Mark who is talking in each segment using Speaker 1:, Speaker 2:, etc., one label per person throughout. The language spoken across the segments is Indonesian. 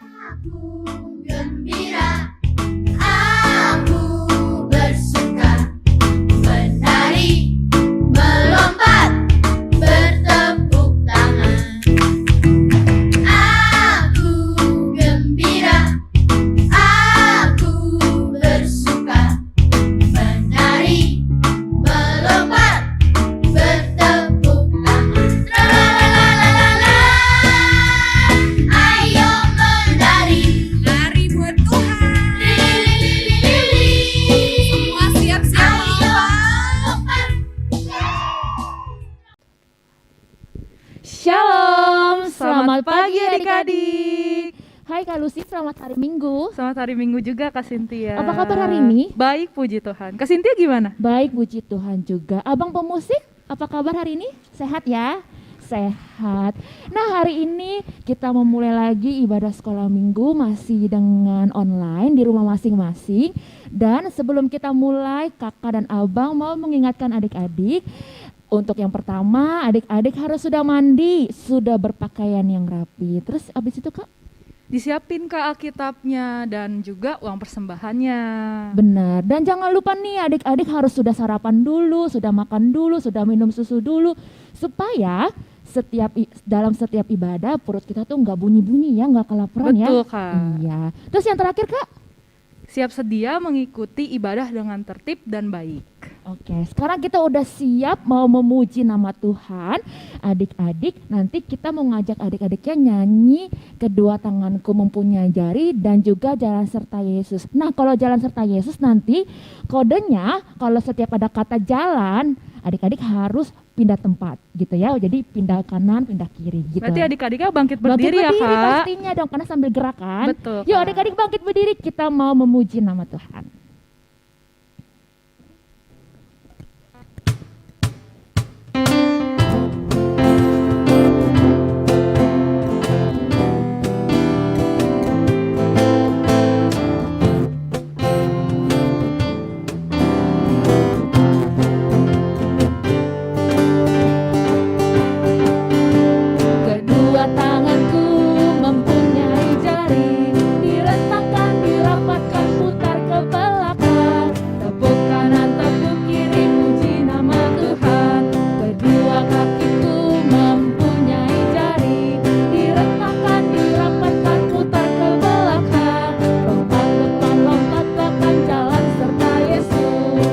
Speaker 1: Aku gembira, aku bersuka, menari, melompat, bertepuk tangan. Aku gembira, aku bersuka, menari, melompat, bertepuk tangan. Tralalalala, ayo menari.
Speaker 2: Lari buat Tuhan.
Speaker 1: Lili,
Speaker 2: Semua siap-siap melompat.
Speaker 3: Shalom, selamat pagi adik-adik. Hai Kak Lucy, selamat hari Minggu.
Speaker 4: Selamat hari Minggu juga Kak Cynthia.
Speaker 3: Apa kabar hari ini?
Speaker 4: Baik, puji Tuhan. Kak Cynthia gimana?
Speaker 3: Baik, puji Tuhan juga. Abang pemusik, apa kabar hari ini? Sehat ya? Sehat. Nah, hari ini kita memulai lagi ibadah sekolah minggu masih dengan online di rumah masing-masing. Dan sebelum kita mulai, kakak dan abang mau mengingatkan adik-adik. Untuk yang pertama, adik-adik harus sudah mandi, sudah berpakaian yang rapi. Terus abis itu Kak?
Speaker 4: Disiapin Kak Alkitabnya dan juga uang persembahannya.
Speaker 3: Benar, dan jangan lupa nih adik-adik harus sudah sarapan dulu, sudah makan dulu, sudah minum susu dulu. Supaya dalam setiap ibadah perut kita tuh nggak bunyi-bunyi ya, nggak kelaparan ya.
Speaker 4: Betul Kak.
Speaker 3: Iya. Terus yang terakhir Kak?
Speaker 4: Siap sedia mengikuti ibadah dengan tertib dan baik.
Speaker 3: Oke, sekarang kita udah siap mau memuji nama Tuhan. Adik-adik, nanti kita mau ngajak adik-adiknya nyanyi kedua tanganku mempunyai jari dan juga jalan serta Yesus. Nah, kalau jalan serta Yesus nanti kodenya kalau setiap ada kata jalan, adik-adik harus pindah tempat gitu ya. Jadi pindah kanan, pindah kiri gitu.
Speaker 4: Berarti adik-adiknya bangkit
Speaker 3: Bangkit
Speaker 4: berdiri ya Kak?
Speaker 3: pastinya dong, karena sambil gerakan.
Speaker 4: Betul,
Speaker 3: Yuk
Speaker 4: Kak.
Speaker 3: adik-adik bangkit berdiri, kita mau memuji nama Tuhan. Kedua tanganku mempunyai jari, direntangkan, dirapatkan, putar ke belakang. Tepuk kanan, tepuk kiri, puji nama Tuhan. Kedua kakiku mempunyai jari, direntangkan, dirapatkan, putar ke belakang. Lompat depan, lompat belakang, jalan serta Yesus.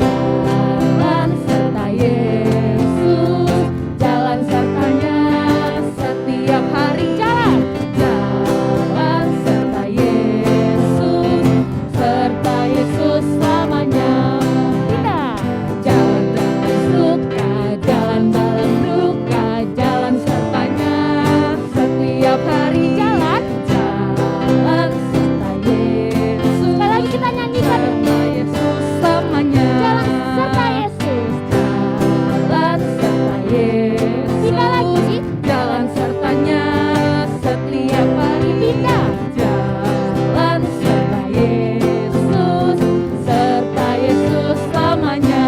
Speaker 3: Jalan serta Yesus, jalan sertanya setiap hari. Jalan serta Yesus, serta Yesus selamanya. Tidak. Jalan dalam suka, jalan dalam duka, jalan sertanya setiap hari. Jalan serta Yesus. Sekali lagi kita nyanyikan.
Speaker 4: Serta Yesus selamanya.
Speaker 3: Jalan serta Yesus. Jalan serta Yesus. Pindah lagi.
Speaker 4: Jalan sertanya setiap hari.
Speaker 3: Pindah.
Speaker 4: Jalan serta Yesus, serta Yesus selamanya.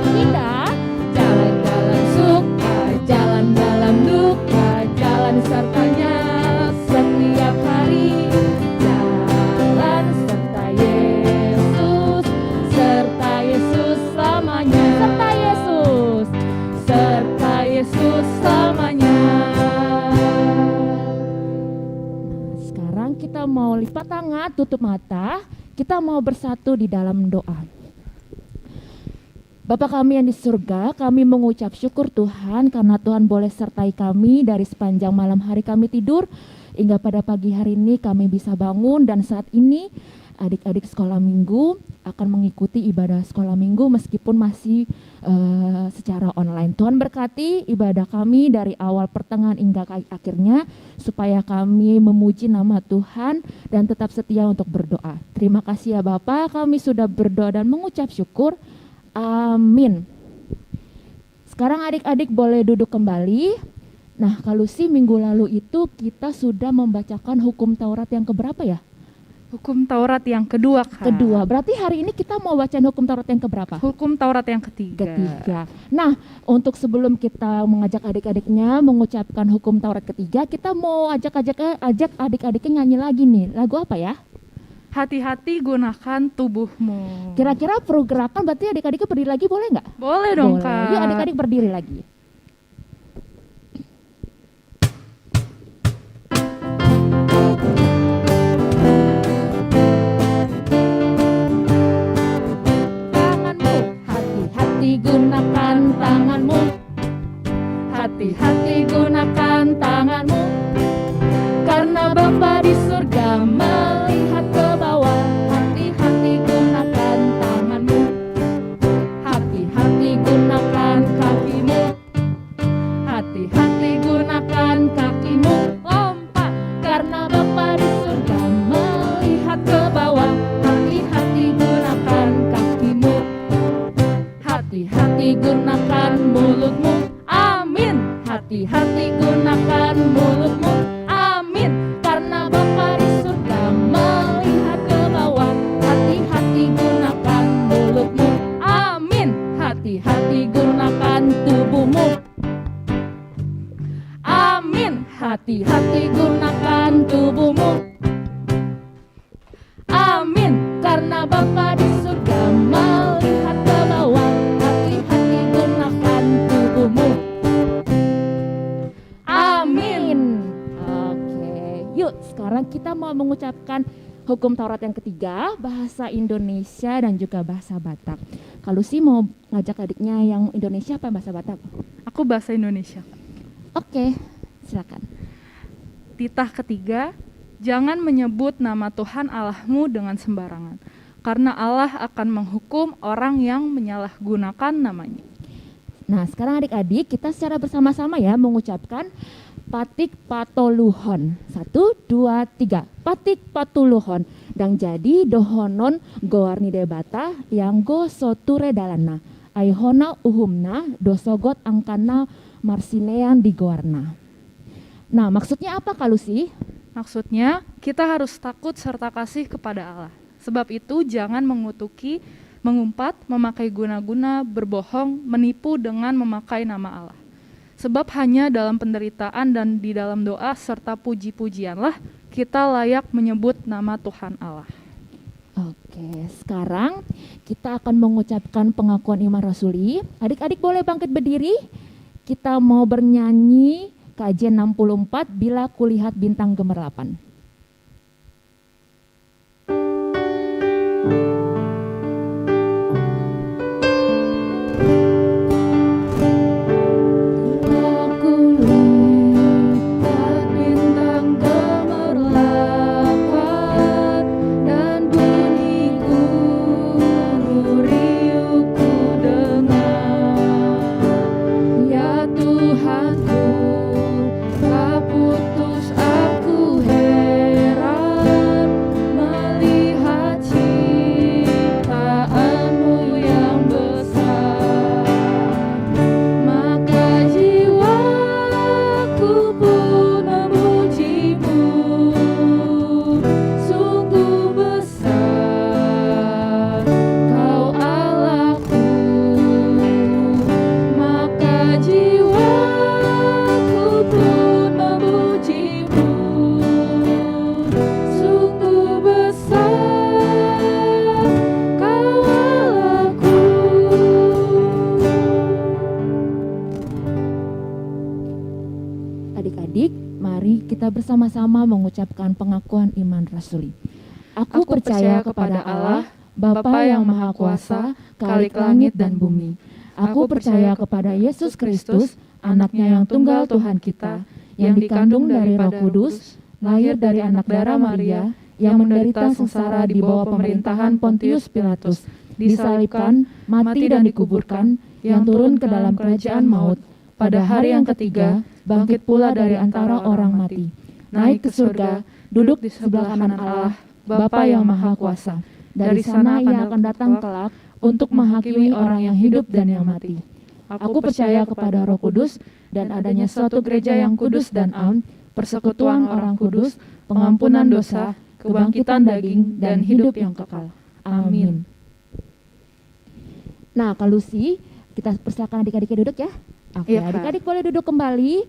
Speaker 3: Pindah.
Speaker 4: Jalan dalam suka, jalan dalam duka, jalan sertanya setiap hari. Jalan serta Yesus, serta Yesus selamanya.
Speaker 3: Serta Yesus.
Speaker 4: Serta Yesus selamanya.
Speaker 3: Sekarang kita mau lipat tangan, tutup mata. Kita mau bersatu di dalam doa. Bapa kami yang di surga, kami mengucap syukur Tuhan karena Tuhan boleh sertai kami dari sepanjang malam hari kami tidur hingga pada pagi hari ini kami bisa bangun, dan saat ini adik-adik sekolah minggu akan mengikuti ibadah sekolah minggu meskipun masih secara online. Tuhan berkati ibadah kami dari awal pertengahan hingga akhirnya supaya kami memuji nama Tuhan dan tetap setia untuk berdoa. Terima kasih ya Bapa, kami sudah berdoa dan mengucap syukur. Amin. Sekarang adik-adik boleh duduk kembali. Nah, kalau sih minggu lalu itu kita sudah membacakan hukum Taurat yang keberapa ya?
Speaker 4: Hukum Taurat yang kedua, Kak.
Speaker 3: Kedua. Berarti hari ini kita mau bacain hukum Taurat yang keberapa?
Speaker 4: Hukum Taurat yang ketiga.
Speaker 3: Ketiga. Nah, untuk sebelum kita mengajak adik-adiknya mengucapkan hukum Taurat ketiga, kita mau ajak adik-adiknya nyanyi lagi nih. Lagu apa ya?
Speaker 4: Hati-hati gunakan tubuhmu.
Speaker 3: Kira-kira pergerakan berarti adik-adiknya berdiri lagi boleh nggak?
Speaker 4: Boleh dong,
Speaker 3: Boleh.
Speaker 4: Kak.
Speaker 3: Yuk adik-adik berdiri lagi. Tanganmu, hati-hati gunakan tanganmu. Hati-hati gunakan tanganmu. Karena Bapa di surga melihat ke bawah. Hati-hati gunakan tanganmu. Hati-hati gunakan kakimu. Hati-hati gunakan kakimu. Lompat. Karena Bapa di surga melihat ke bawah. Hati-hati gunakan kakimu. Hati-hati gunakan mulutmu. Amin. Hati-hati gunakan mulutmu. Amin. Karena Bapa di surga melihat ke bawah. Hati-hati gunakan mulutmu. Amin. Hati-hati gunakan tubuhmu. Amin. Hati-hati gunakan tubuhmu. Amin. Karena Bapa di surga melihat ke bawah. Hati-hati gunakan tubuhmu. Amin. Oke, yuk sekarang kita mau mengucapkan hukum Taurat yang ketiga, bahasa Indonesia dan juga bahasa Batak. Kalau sih mau ngajak adiknya yang Indonesia apa yang bahasa Batak?
Speaker 4: Aku bahasa Indonesia.
Speaker 3: Oke, silakan.
Speaker 4: Titah ketiga, jangan menyebut nama Tuhan Allahmu dengan sembarangan, karena Allah akan menghukum orang yang menyalahgunakan namanya.
Speaker 3: Nah, sekarang adik-adik kita secara bersama-sama ya mengucapkan patik patoluhon. 1, 2, 3. Patik patuluhon. Dan jadi dohonon goarni debata yang go soture dalana. Aihona uhumna dosogot angkana marsinean di goarna. Nah, maksudnya apa Kak Lucy?
Speaker 4: Maksudnya, kita harus takut serta kasih kepada Allah. Sebab itu jangan mengutuki, mengumpat, memakai guna-guna, berbohong, menipu dengan memakai nama Allah. Sebab hanya dalam penderitaan dan di dalam doa serta puji-pujianlah kita layak menyebut nama Tuhan Allah.
Speaker 3: Oke, sekarang kita akan mengucapkan pengakuan iman rasuli. Adik-adik boleh bangkit berdiri. Kita mau bernyanyi kajian 64 bila kulihat bintang gemerlapan. Adik-adik, mari kita bersama-sama mengucapkan pengakuan iman rasuli. Aku percaya kepada Allah, Bapa yang Maha Kuasa, Khalik langit dan bumi. Aku percaya kepada Yesus Kristus, anaknya yang tunggal Tuhan kita, yang dikandung dari Roh Kudus, lahir dari anak darah Maria, yang menderita sengsara di bawah pemerintahan Pontius Pilatus, disalibkan, mati dan dikuburkan, yang turun ke dalam kerajaan maut. Pada hari yang ketiga, bangkit pula dari antara orang mati, naik ke surga, duduk di sebelah kanan Allah, Bapa yang Maha Kuasa. Dari sana ia akan datang kelak untuk menghakimi orang yang hidup dan yang mati. Aku percaya kepada Roh Kudus dan adanya suatu gereja yang kudus dan am, persekutuan orang kudus, pengampunan dosa,
Speaker 4: kebangkitan daging, dan hidup yang kekal. Amin.
Speaker 3: Nah, Kak Lucy, kita persilakan adik-adiknya duduk ya. Oke,
Speaker 4: Iya, Kak.
Speaker 3: adik-adik boleh duduk kembali.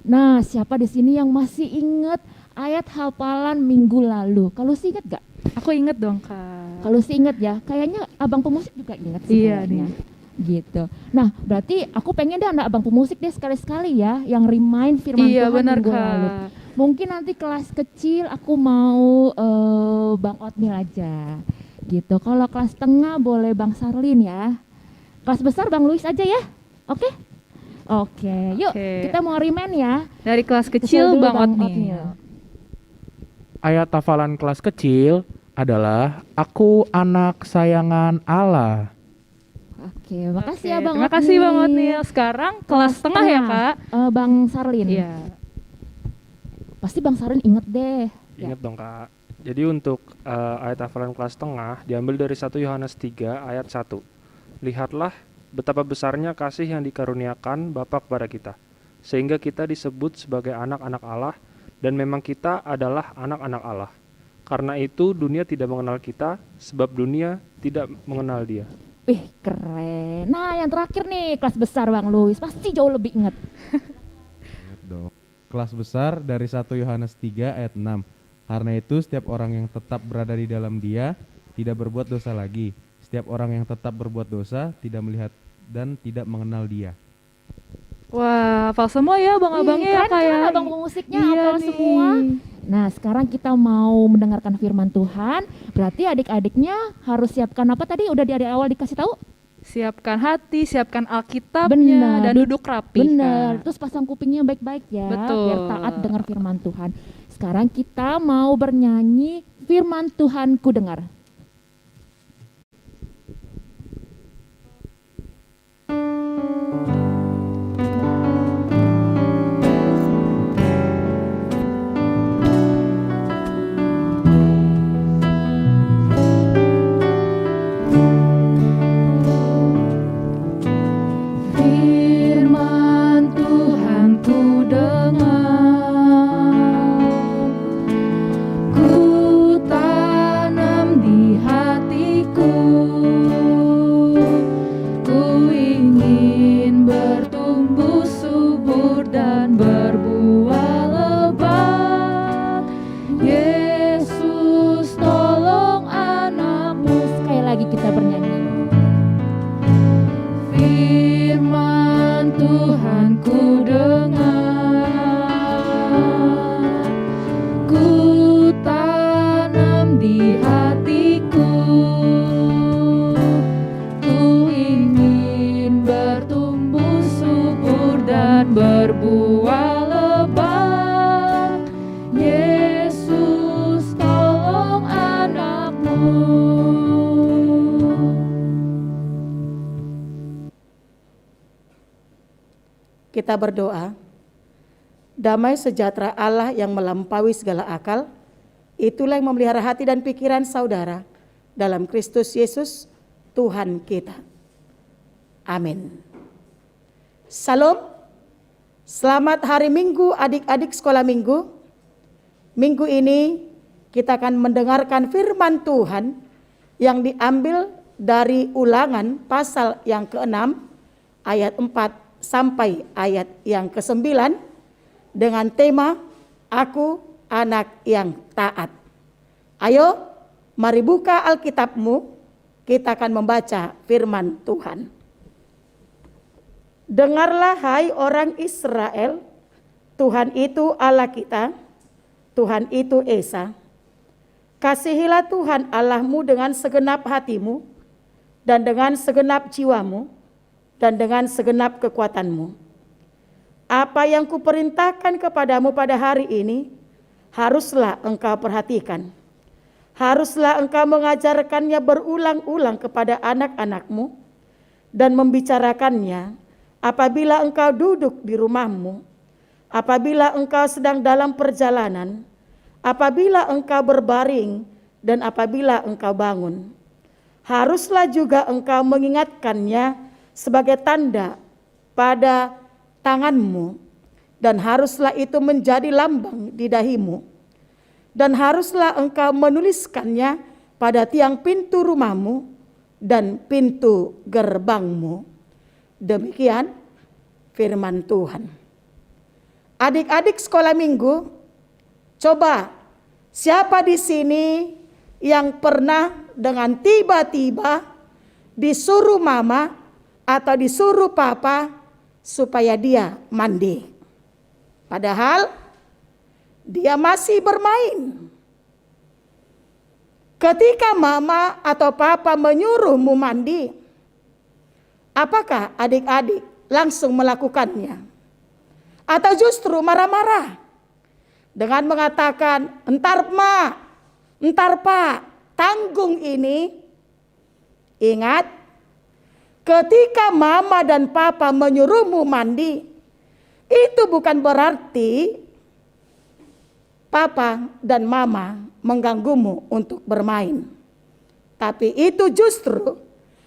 Speaker 3: Nah, siapa di sini yang masih ingat ayat hafalan minggu lalu? Kak Lucy ingat gak?
Speaker 4: Aku inget dong, Kak.
Speaker 3: Kalau sih inget ya, kayaknya abang pemusik juga inget sih
Speaker 4: Iya,
Speaker 3: kayaknya. Gitu. Nah, berarti aku pengen deh anak abang pemusik deh sekali-sekali ya, yang remind firman
Speaker 4: Iya,
Speaker 3: Tuhan
Speaker 4: benar,
Speaker 3: minggu
Speaker 4: Kak.
Speaker 3: lalu. Mungkin nanti kelas kecil aku mau Bang Otmil aja, gitu. Kalau kelas tengah boleh Bang Sarlin ya. Kelas besar Bang Luis aja ya, oke? Oke, yuk
Speaker 4: Oke.
Speaker 3: kita mau remind ya.
Speaker 4: Dari kelas
Speaker 3: Kecil
Speaker 4: kecil,
Speaker 3: dulu,
Speaker 4: Bang
Speaker 3: Bang
Speaker 4: Otmil.
Speaker 3: Otmil.
Speaker 5: Ayat hafalan kelas kecil adalah Aku anak sayangan Allah.
Speaker 3: Oke, makasih ya
Speaker 4: Oke,
Speaker 3: Bang
Speaker 4: terima kasih Bang
Speaker 3: Otmil.
Speaker 4: Otmil. Sekarang kelas tengah ya, Kak?
Speaker 3: Bang Sarlin.
Speaker 4: Iya.
Speaker 3: Pasti Bang Sarlin inget deh. Ya.
Speaker 6: Ingat dong Kak. Jadi untuk ayat hafalan kelas tengah diambil dari 1 Yohanes 3 ayat 1. Lihatlah betapa besarnya kasih yang dikaruniakan Bapa kepada kita, sehingga kita disebut sebagai anak-anak Allah, dan memang kita adalah anak-anak Allah. Karena itu dunia tidak mengenal kita, sebab dunia tidak mengenal Dia.
Speaker 3: Wih, keren. Nah, yang terakhir nih, kelas besar Bang Luis. Pasti jauh lebih inget.
Speaker 7: Ingat dong. Kelas besar dari 1 Yohanes 3 ayat 6. Karena itu setiap orang yang tetap berada di dalam Dia tidak berbuat dosa lagi. Setiap orang yang tetap berbuat dosa tidak melihat dan tidak mengenal Dia.
Speaker 4: Wah, hafal semua ya abang-abangnya ya,
Speaker 3: Keren
Speaker 4: Kak ya.
Speaker 3: kan abang pemusiknya
Speaker 4: Iya
Speaker 3: hafal
Speaker 4: nih.
Speaker 3: semua. Nah, sekarang kita mau mendengarkan firman Tuhan. Berarti adik-adiknya harus siapkan apa tadi? Udah di awal dikasih tahu?
Speaker 4: Siapkan hati, siapkan Alkitabnya,
Speaker 3: Benar.
Speaker 4: dan duduk rapi.
Speaker 3: Bener.
Speaker 4: Kak.
Speaker 3: Terus pasang kupingnya baik-baik ya.
Speaker 4: Betul.
Speaker 3: Biar taat dengar firman Tuhan. Sekarang kita mau bernyanyi firman Tuhan ku dengar.
Speaker 4: Firman Tuhan ku dengar, ku tanam di hatiku, ku ingin bertumbuh subur dan berbuah lebat. Yesus tolong anakmu.
Speaker 3: Sekali lagi kita bernyanyi.
Speaker 4: Firman Tuhan ku dengar, ku tanam di hatiku, ku ingin bertumbuh subur dan berbuah lebat. Yesus tolong anakmu.
Speaker 8: Kita berdoa. Damai sejahtera Allah yang melampaui segala akal, itulah yang memelihara hati dan pikiran saudara dalam Kristus Yesus Tuhan kita. Amin. Salam. Selamat hari Minggu adik-adik sekolah minggu. Minggu ini kita akan mendengarkan firman Tuhan yang diambil dari Ulangan pasal yang ke-6 ayat 4 sampai ayat yang ke-9 dengan tema Aku anak yang taat. Ayo, mari buka Alkitabmu, kita akan membaca firman Tuhan. Dengarlah hai orang Israel, Tuhan itu Allah kita, Tuhan itu Esa. Kasihilah Tuhan Allahmu dengan segenap hatimu dan dengan segenap jiwamu dan dengan segenap kekuatanmu. Apa yang kuperintahkan kepadamu pada hari ini, haruslah engkau perhatikan. Haruslah engkau mengajarkannya berulang-ulang kepada anak-anakmu dan membicarakannya apabila engkau duduk di rumahmu, apabila engkau sedang dalam perjalanan, apabila engkau berbaring, dan apabila engkau bangun. Haruslah juga engkau mengingatkannya sebagai tanda pada tanganmu, dan haruslah itu menjadi lambang di dahimu. dan haruslah engkau menuliskannya pada tiang pintu rumahmu dan pintu gerbangmu. Demikian firman Tuhan. Adik-adik sekolah minggu, coba siapa di sini yang pernah dengan tiba-tiba disuruh mama atau disuruh papa supaya dia mandi, padahal dia masih bermain? Ketika mama atau papa menyuruhmu mandi, apakah adik-adik langsung melakukannya? Atau justru marah-marah dengan mengatakan, "Entar ma, entar pak, tanggung ini"? Ingat, ketika mama dan papa menyuruhmu mandi, itu bukan berarti papa dan mama mengganggumu untuk bermain. Tapi itu justru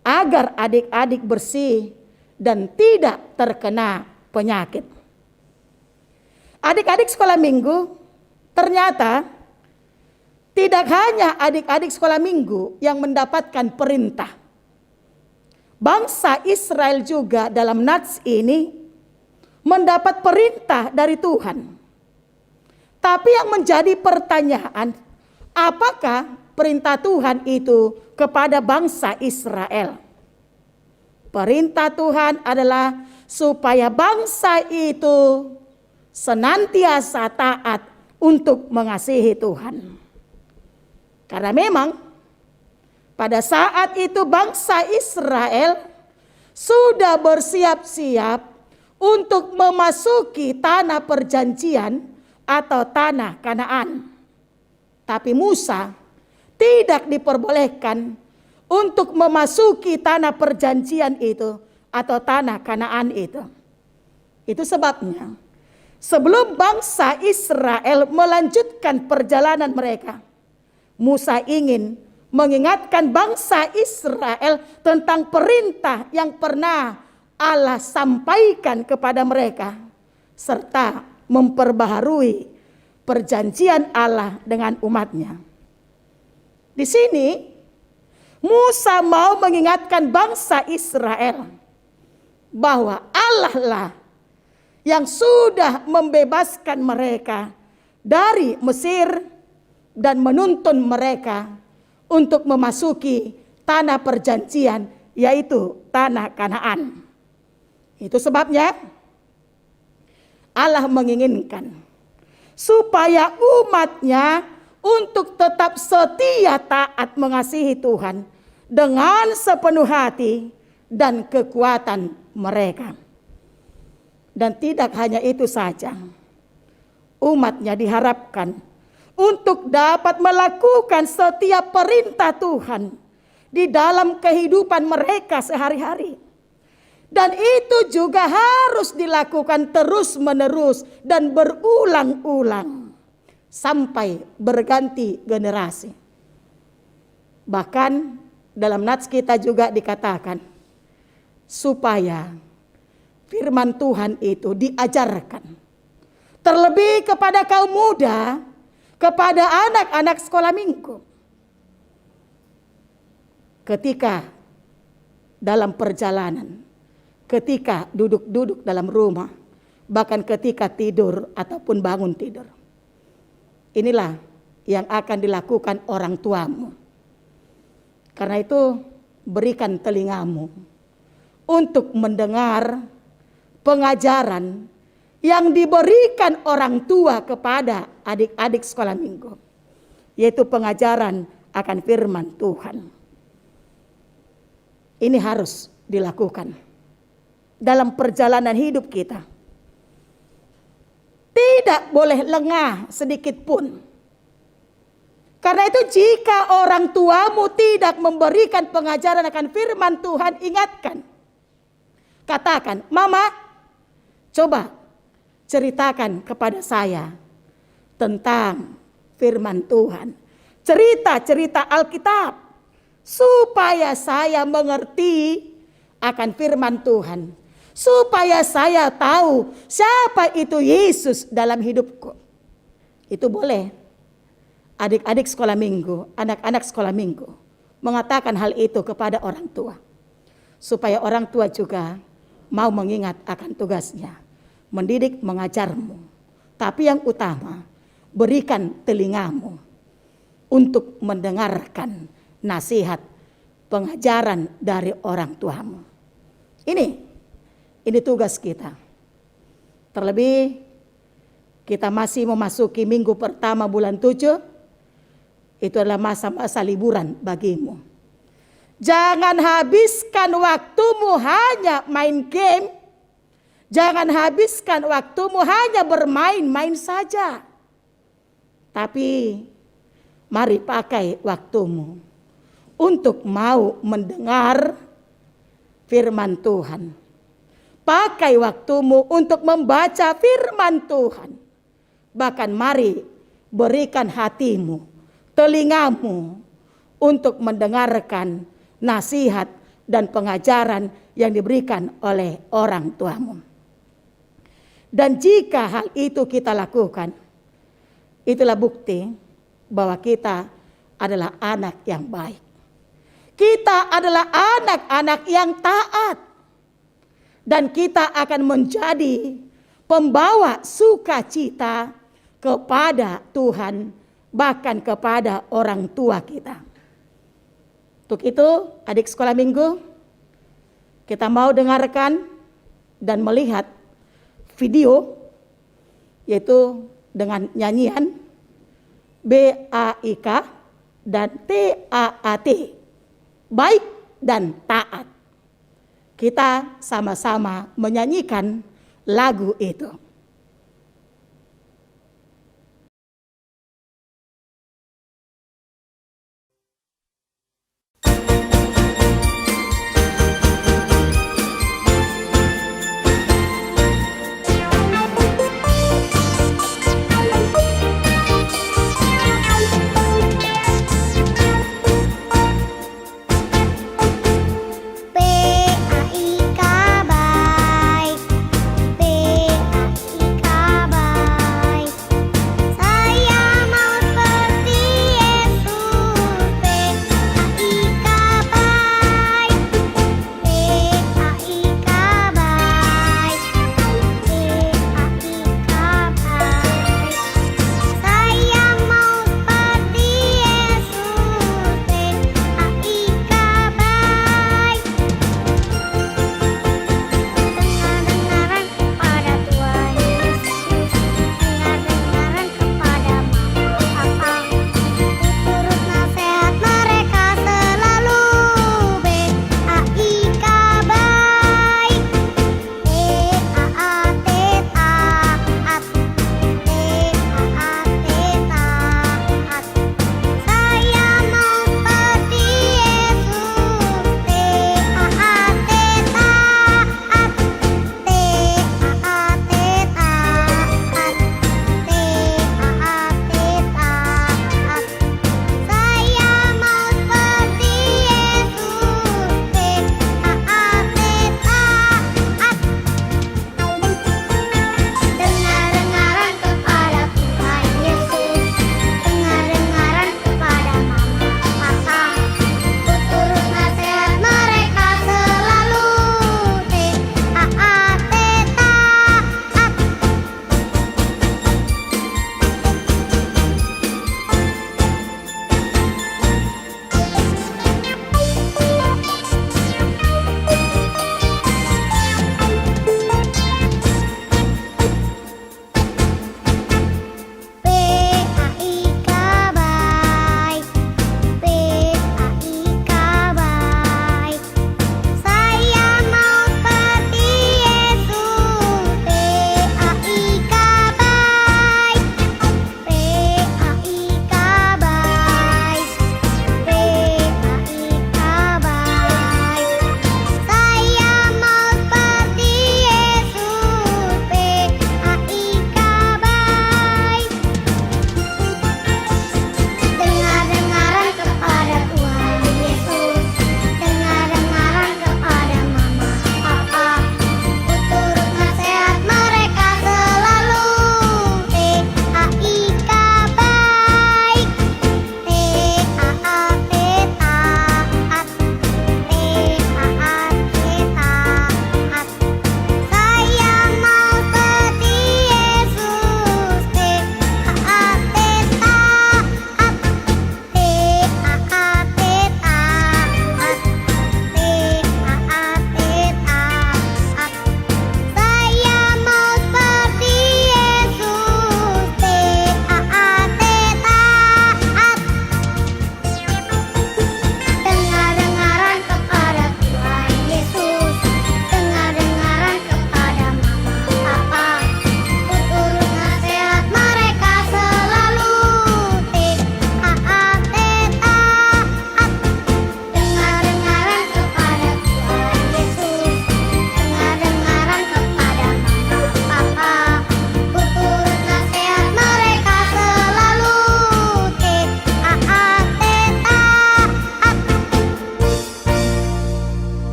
Speaker 8: agar adik-adik bersih dan tidak terkena penyakit. Adik-adik sekolah minggu, ternyata tidak hanya adik-adik sekolah minggu yang mendapatkan perintah. Bangsa Israel juga dalam nats ini mendapat perintah dari Tuhan. Tapi yang menjadi pertanyaan, apakah perintah Tuhan itu kepada bangsa Israel? Perintah Tuhan adalah supaya bangsa itu senantiasa taat untuk mengasihi Tuhan. Karena memang pada saat itu bangsa Israel sudah bersiap-siap untuk memasuki tanah perjanjian atau tanah Kanaan. Tapi Musa tidak diperbolehkan untuk memasuki tanah perjanjian itu atau tanah Kanaan itu. Itu sebabnya sebelum bangsa Israel melanjutkan perjalanan mereka, Musa ingin mengingatkan bangsa Israel tentang perintah yang pernah Allah sampaikan kepada mereka, serta memperbaharui perjanjian Allah dengan umatnya. Di sini Musa mau mengingatkan bangsa Israel bahwa Allah lah yang sudah membebaskan mereka dari Mesir dan menuntun mereka untuk memasuki tanah perjanjian, yaitu tanah Kanaan. Itu sebabnya Allah menginginkan supaya umatnya untuk tetap setia taat mengasihi Tuhan dengan sepenuh hati dan kekuatan mereka. Dan tidak hanya itu saja, umatnya diharapkan untuk dapat melakukan setiap perintah Tuhan di dalam kehidupan mereka sehari-hari. Dan itu juga harus dilakukan terus-menerus dan berulang-ulang sampai berganti generasi. Bahkan dalam nats kita juga dikatakan supaya firman Tuhan itu diajarkan terlebih kepada kaum muda, kepada anak-anak sekolah minggu. Ketika dalam perjalanan, ketika duduk-duduk dalam rumah, bahkan ketika tidur ataupun bangun tidur. Inilah yang akan dilakukan orang tuamu. Karena itu berikan telingamu untuk mendengar pengajaran yang diberikan orang tua kepada adik-adik sekolah minggu, yaitu pengajaran akan firman Tuhan. Ini harus dilakukan dalam perjalanan hidup kita. Tidak boleh lengah sedikit pun. Karena itu jika orang tuamu tidak memberikan pengajaran akan firman Tuhan, ingatkan. Katakan, "Mama, coba ceritakan kepada saya tentang firman Tuhan. Cerita-cerita Alkitab supaya saya mengerti akan firman Tuhan. Supaya saya tahu siapa itu Yesus dalam hidupku." Itu boleh. adik-adik sekolah minggu, anak-anak sekolah minggu mengatakan hal itu kepada orang tua, supaya orang tua juga mau mengingat akan tugasnya, mendidik, mengajarmu. Tapi yang utama, berikan telingamu untuk mendengarkan nasihat, pengajaran dari orang tuamu. Ini tugas kita. Terlebih kita masih memasuki minggu pertama bulan 7. Itu adalah masa-masa liburan bagimu. Jangan habiskan waktumu hanya main game. Jangan habiskan waktumu hanya bermain-main saja. Tapi mari pakai waktumu untuk mau mendengar firman Tuhan. Pakai waktumu untuk membaca firman Tuhan. Bahkan mari berikan hatimu, telingamu untuk mendengarkan nasihat dan pengajaran yang diberikan oleh orang tuamu. Dan jika hal itu kita lakukan, itulah bukti bahwa kita adalah anak yang baik. Kita adalah anak-anak yang taat. Dan kita akan menjadi pembawa sukacita kepada Tuhan, bahkan kepada orang tua kita. Untuk itu, adik sekolah minggu, kita mau dengarkan dan melihat video, yaitu dengan nyanyian BAIK dan TAAT, baik dan taat. Kita sama-sama menyanyikan lagu itu.
Speaker 1: BAIK baik, BAIK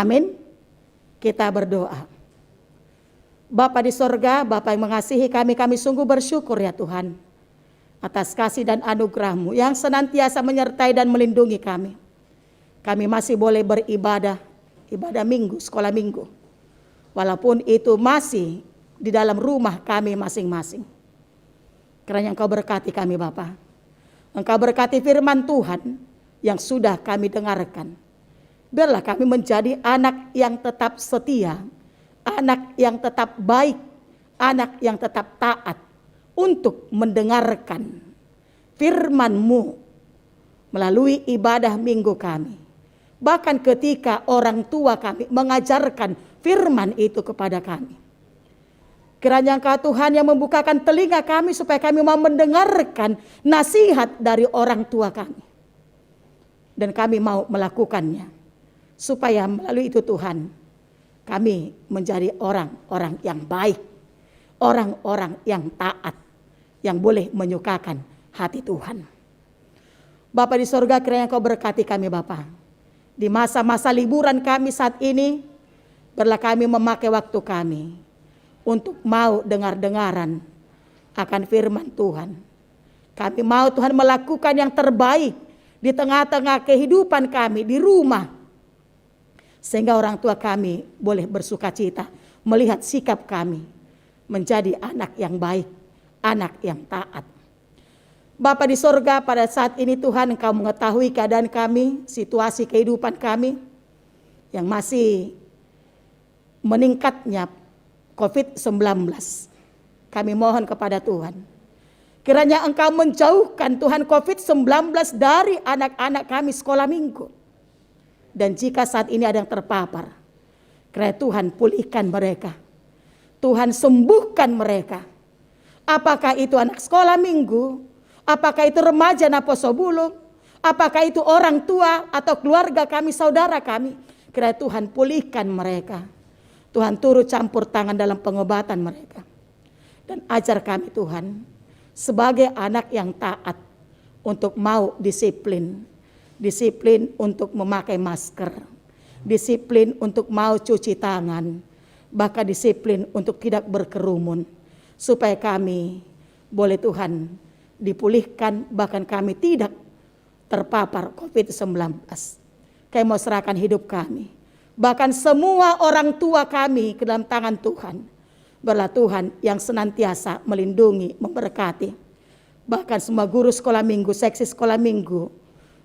Speaker 8: Amin. Kita berdoa. Bapa di sorga, Bapa yang mengasihi kami, kami sungguh bersyukur ya Tuhan atas kasih dan anugerah-Mu yang senantiasa menyertai dan melindungi kami. Kami masih boleh beribadah, ibadah minggu, sekolah minggu. Walaupun itu masih di dalam rumah kami masing-masing. Kiranya Engkau berkati kami Bapa. Engkau berkati firman Tuhan yang sudah kami dengarkan. Biarlah kami menjadi anak yang tetap setia, anak yang tetap baik, anak yang tetap taat untuk mendengarkan firman-Mu melalui ibadah minggu kami. Bahkan ketika orang tua kami mengajarkan firman itu kepada kami. Kiranya Engkau Tuhan yang membukakan telinga kami supaya kami mau mendengarkan nasihat dari orang tua kami. Dan kami mau melakukannya. Supaya melalui itu Tuhan, kami menjadi orang-orang yang baik. Orang-orang yang taat. Yang boleh menyukakan hati Tuhan. Bapa di sorga, kiranya Engkau berkati kami Bapa. Di masa-masa liburan kami saat ini, biarlah kami memakai waktu kami untuk mau dengar-dengaran akan firman Tuhan. Kami mau Tuhan melakukan yang terbaik di tengah-tengah kehidupan kami di rumah. Sehingga orang tua kami boleh bersuka cita melihat sikap kami menjadi anak yang baik, anak yang taat. Bapa di sorga, pada saat ini Tuhan Engkau mengetahui keadaan kami, situasi kehidupan kami yang masih meningkatnya COVID-19. Kami mohon kepada Tuhan, kiranya Engkau menjauhkan Tuhan COVID-19 dari anak-anak kami sekolah minggu. Dan jika saat ini ada yang terpapar, kiranya Tuhan pulihkan mereka. Tuhan sembuhkan mereka. Apakah itu anak sekolah minggu, apakah itu remaja Naposobulung, apakah itu orang tua atau keluarga kami, saudara kami, kiranya Tuhan pulihkan mereka. Tuhan turut campur tangan dalam pengobatan mereka. Dan ajar kami Tuhan sebagai anak yang taat untuk mau disiplin. Disiplin untuk memakai masker. Disiplin untuk mau cuci tangan. Bahkan disiplin untuk tidak berkerumun. Supaya kami boleh Tuhan dipulihkan, bahkan kami tidak terpapar COVID-19. Kami mau serahkan hidup kami. Bahkan semua orang tua kami ke dalam tangan Tuhan. Biarlah Tuhan yang senantiasa melindungi, memberkati. Bahkan semua guru sekolah minggu, seksi sekolah minggu,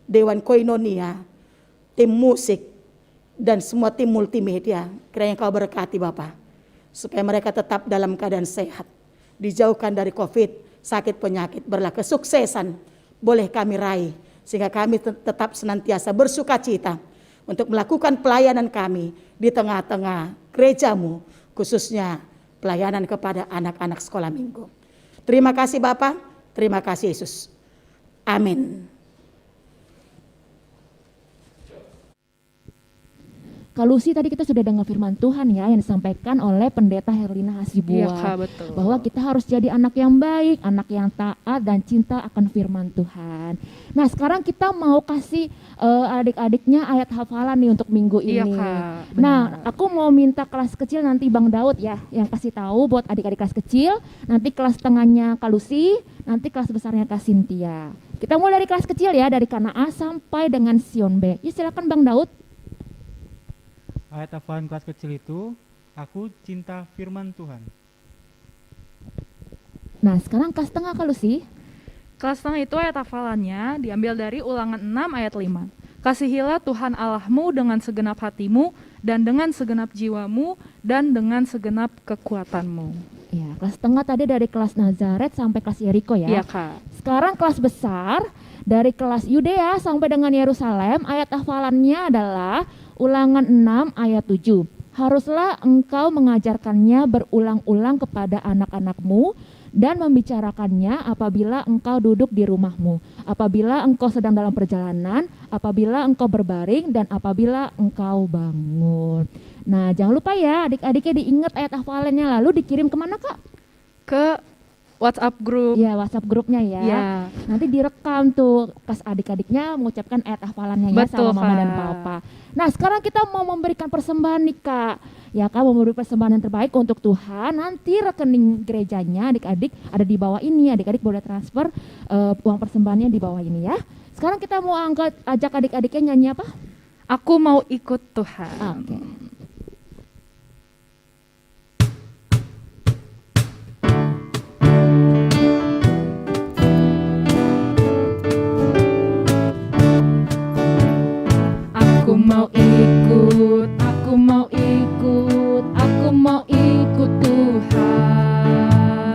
Speaker 8: Dewan Koinonia, tim musik, dan semua tim multimedia. Kiranya Engkau berkati Bapa, supaya mereka tetap dalam keadaan sehat. Dijauhkan dari COVID, sakit penyakit. Biarlah kesuksesan boleh kami raih. Sehingga kami tetap senantiasa bersuka cita untuk melakukan pelayanan kami di tengah-tengah gereja-Mu, khususnya pelayanan kepada anak-anak sekolah minggu. Terima kasih Bapa, terima kasih Yesus. Amin.
Speaker 3: Kak Lucy, tadi kita sudah dengar firman Tuhan ya yang disampaikan oleh Pendeta Herlina Hasibuan.
Speaker 4: Iya Kak, betul.
Speaker 3: Bahwa kita harus jadi anak yang baik, anak yang taat dan cinta akan firman Tuhan. Nah sekarang kita mau kasih adik-adiknya ayat hafalan nih untuk minggu ini.
Speaker 4: Iya Kak,
Speaker 3: Nah aku mau minta kelas kecil nanti Bang Daud ya yang kasih tahu buat adik-adik kelas kecil. Nanti kelas tengahnya Kak Lucy, nanti kelas besarnya Kak Cynthia. Kita mulai dari kelas kecil ya, dari Kana A sampai dengan Sion B. Ya silakan Bang Daud.
Speaker 9: Ayat hafalan kelas kecil itu, aku cinta firman Tuhan.
Speaker 3: Nah sekarang kelas tengah Kak Lucy.
Speaker 4: Kelas tengah itu ayat hafalannya diambil dari Ulangan 6 ayat 5. Kasihilah Tuhan Allahmu dengan segenap hatimu dan dengan segenap jiwamu dan dengan segenap kekuatanmu.
Speaker 3: Ya, kelas tengah tadi dari kelas Nazaret sampai kelas Yeriko ya.
Speaker 4: Iya Kak.
Speaker 3: Sekarang kelas besar dari kelas Yudea sampai dengan Yerusalem, ayat hafalannya adalah Ulangan 6 ayat 7. Haruslah engkau mengajarkannya berulang-ulang kepada anak-anakmu dan membicarakannya apabila engkau duduk di rumahmu, apabila engkau sedang dalam perjalanan, apabila engkau berbaring, dan apabila engkau bangun. Nah jangan lupa ya adik-adiknya diingat ayat hafalannya, lalu dikirim kemana Kak?
Speaker 4: Ke WhatsApp group.
Speaker 3: Ya, WhatsApp grupnya ya.
Speaker 4: Iya.
Speaker 3: Nanti direkam tuh pas adik-adiknya mengucapkan ayat hafalannya ya
Speaker 4: Betul,
Speaker 3: sama mama dan
Speaker 4: Kak.
Speaker 3: papa. Nah, sekarang kita mau memberikan persembahan nih, Kak. Ya, Kak, mau memberi persembahan yang terbaik untuk Tuhan. Nanti rekening gerejanya adik-adik ada di bawah ini. Adik-adik boleh transfer uang persembahannya di bawah ini ya. Sekarang kita mau ajak adik-adiknya nyanyi apa?
Speaker 4: Aku mau ikut Tuhan.
Speaker 3: Oke.
Speaker 4: Aku mau ikut, aku mau ikut, aku mau ikut Tuhan.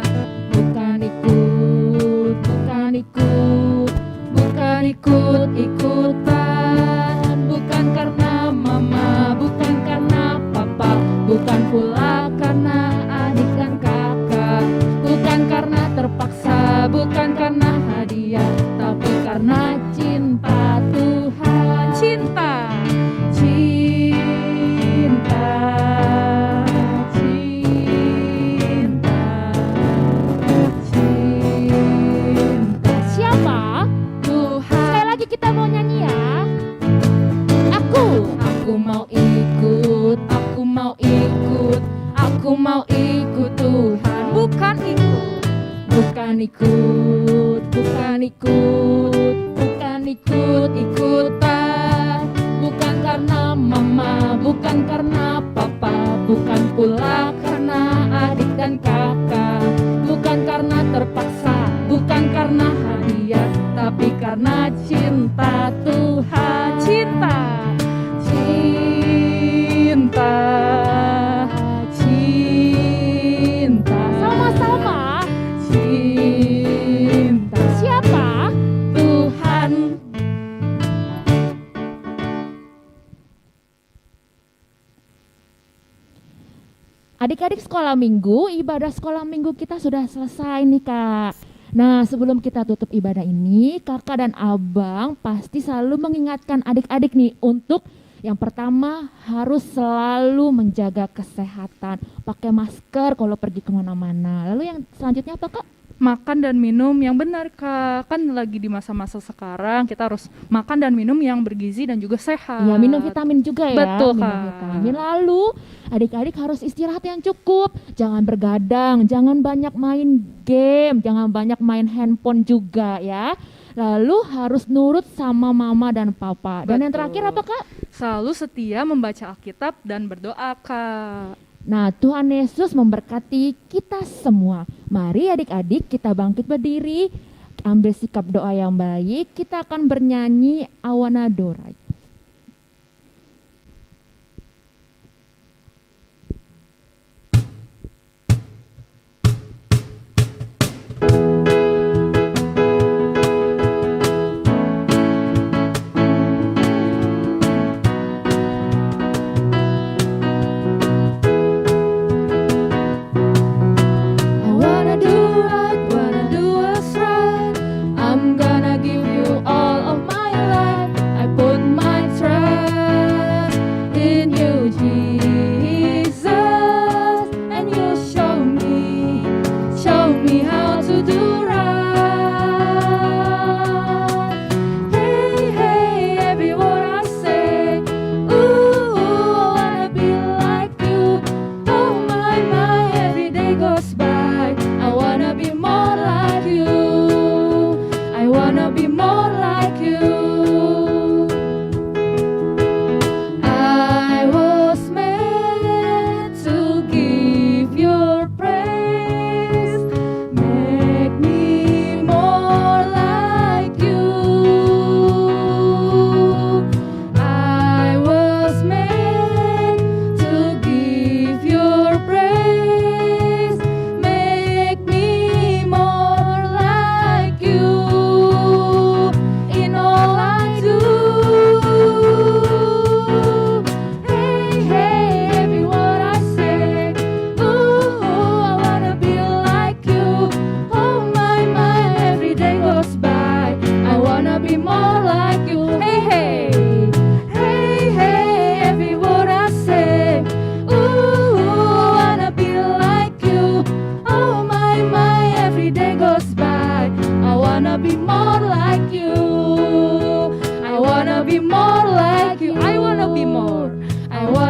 Speaker 4: Bukan ikut, bukan ikut, bukan ikut-ikutan. Bukan karena mama, bukan karena papa, bukan pula karena adik dan kakak. Bukan karena terpaksa, bukan karena hadiah, tapi karena cinta Tuhan. Cinta, cinta, cinta, cinta.
Speaker 3: Siapa?
Speaker 4: Tuhan.
Speaker 3: Sekali lagi kita mau nyanyi ya.
Speaker 4: Aku mau ikut, aku mau ikut, aku mau ikut Tuhan. Bukan ikut, bukan ikut, bukan ikut, bukan ikut-ikutan. Bukan karena mama, bukan karena papa, bukan pula karena adik dan kakak. Bukan karena terpaksa, bukan karena hadiah, tapi karena cinta Tuhan. Cinta, cinta, cinta.
Speaker 3: Sama-sama.
Speaker 4: Cinta
Speaker 3: Siapa?
Speaker 4: Tuhan.
Speaker 3: Adik-adik sekolah minggu, ibadah sekolah minggu kita sudah selesai nih, Kak. Nah, sebelum kita tutup ibadah ini, kakak dan abang pasti selalu mengingatkan adik-adik nih untuk yang pertama harus selalu menjaga kesehatan, pakai masker kalau pergi kemana-mana. Lalu yang selanjutnya apa, Kak?
Speaker 4: Makan dan minum yang benar, Kak. Kan lagi di masa-masa sekarang kita harus makan dan minum yang bergizi dan juga sehat.
Speaker 3: Ya, minum vitamin juga ya.
Speaker 4: Betul,
Speaker 3: minum
Speaker 4: Kak.
Speaker 3: vitamin. Lalu adik-adik harus istirahat yang cukup. Jangan bergadang, jangan banyak main game, jangan banyak main handphone juga ya. Lalu harus nurut sama mama dan papa. Dan yang
Speaker 4: Betul.
Speaker 3: terakhir apa, Kak?
Speaker 4: Selalu setia membaca Alkitab dan berdoa, Kak.
Speaker 3: Nah, Tuhan Yesus memberkati kita semua. Mari adik-adik kita bangkit berdiri, ambil sikap doa yang baik. Kita akan bernyanyi Awana Dorai.
Speaker 4: I wanna do right, wanna do what's right. I'm gonna give you all of my life. I put my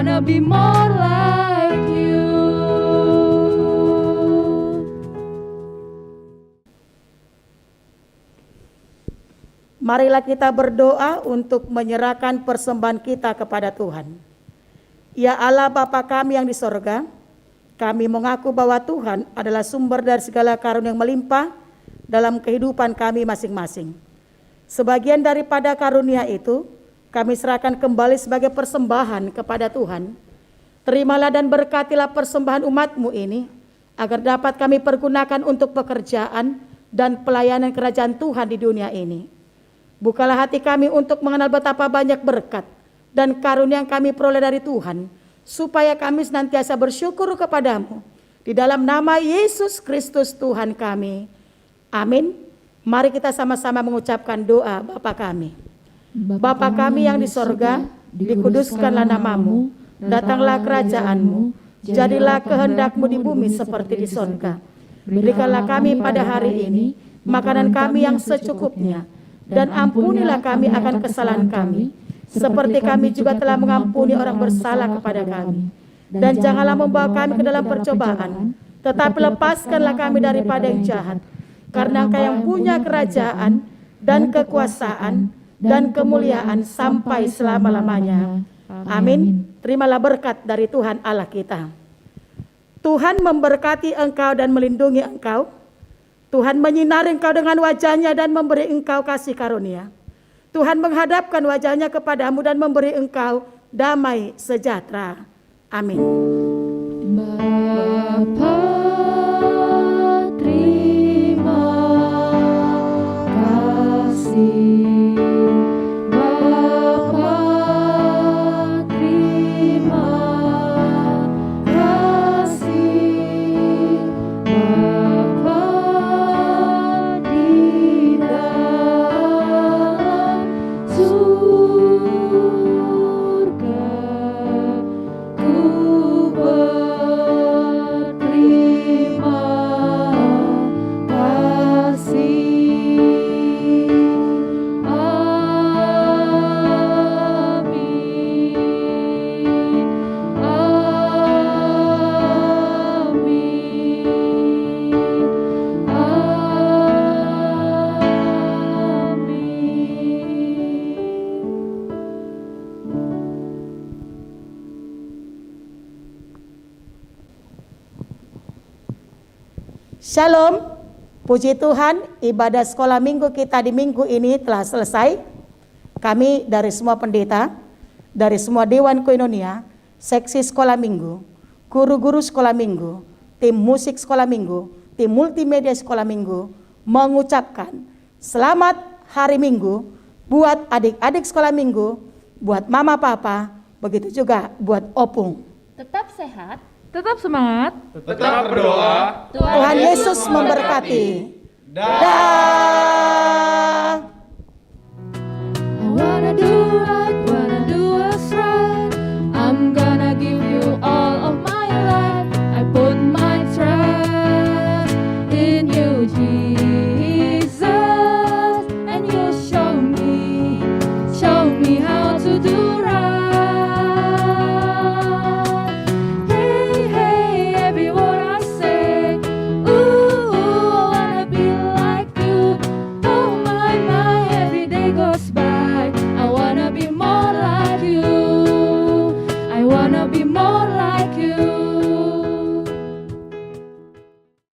Speaker 4: wanna be more like you.
Speaker 8: Marilah kita berdoa untuk menyerahkan persembahan kita kepada Tuhan. Ya Allah Bapa kami yang di sorga, kami mengaku bahwa Tuhan adalah sumber dari segala karunia yang melimpah dalam kehidupan kami masing-masing. Sebagian daripada karunia itu, kami serahkan kembali sebagai persembahan kepada Tuhan. Terimalah dan berkatilah persembahan umat-Mu ini, agar dapat kami pergunakan untuk pekerjaan dan pelayanan kerajaan Tuhan di dunia ini. Bukalah hati kami untuk mengenal betapa banyak berkat dan karunia yang kami peroleh dari Tuhan, supaya kami senantiasa bersyukur kepadamu. Di dalam nama Yesus Kristus Tuhan kami. Amin. Mari kita sama-sama mengucapkan doa Bapa kami. Bapa kami yang di sorga, dikuduskanlah namamu, datanglah kerajaanmu, jadilah kehendakmu di bumi seperti di sorga. Berikanlah kami pada hari ini makanan kami yang secukupnya, dan ampunilah kami akan kesalahan kami, seperti kami juga telah mengampuni orang bersalah kepada kami. Dan janganlah membawa kami ke dalam percobaan, tetapi lepaskanlah kami daripada yang jahat. Karena Engkau yang punya kerajaan dan kekuasaan dan kemuliaan sampai selama-lamanya. Amin. Terimalah berkat dari Tuhan Allah kita. Tuhan memberkati engkau dan melindungi engkau. Tuhan menyinari engkau dengan wajah-Nya dan memberi engkau kasih karunia. Tuhan menghadapkan wajah-Nya kepadamu dan memberi engkau damai sejahtera. Amin.
Speaker 3: Bapa, terima kasih. Bapa, terima kasih. Bapa di dalam surga, ku berterima kasih. Amin.
Speaker 8: Shalom, puji Tuhan, ibadah sekolah minggu kita di minggu ini telah selesai. Kami dari semua pendeta, dari semua Dewan Koinonia, seksi sekolah minggu, guru-guru sekolah minggu, tim musik sekolah minggu, tim multimedia sekolah minggu, mengucapkan selamat hari minggu buat adik-adik sekolah minggu, buat mama papa, begitu juga buat opung.
Speaker 1: Tetap sehat.
Speaker 4: Tetap semangat.
Speaker 7: Tetap berdoa.
Speaker 8: Tuhan Yesus memberkati. Dah.
Speaker 3: I wanna do right, wanna do what's right. I'm gonna give you all of my life. I put my trust in you, Jesus, and you show me how to do right. Hey, hey, every word I say, ooh, I wanna be like you. Oh my, every day goes by. I wanna be more like you. I wanna be more like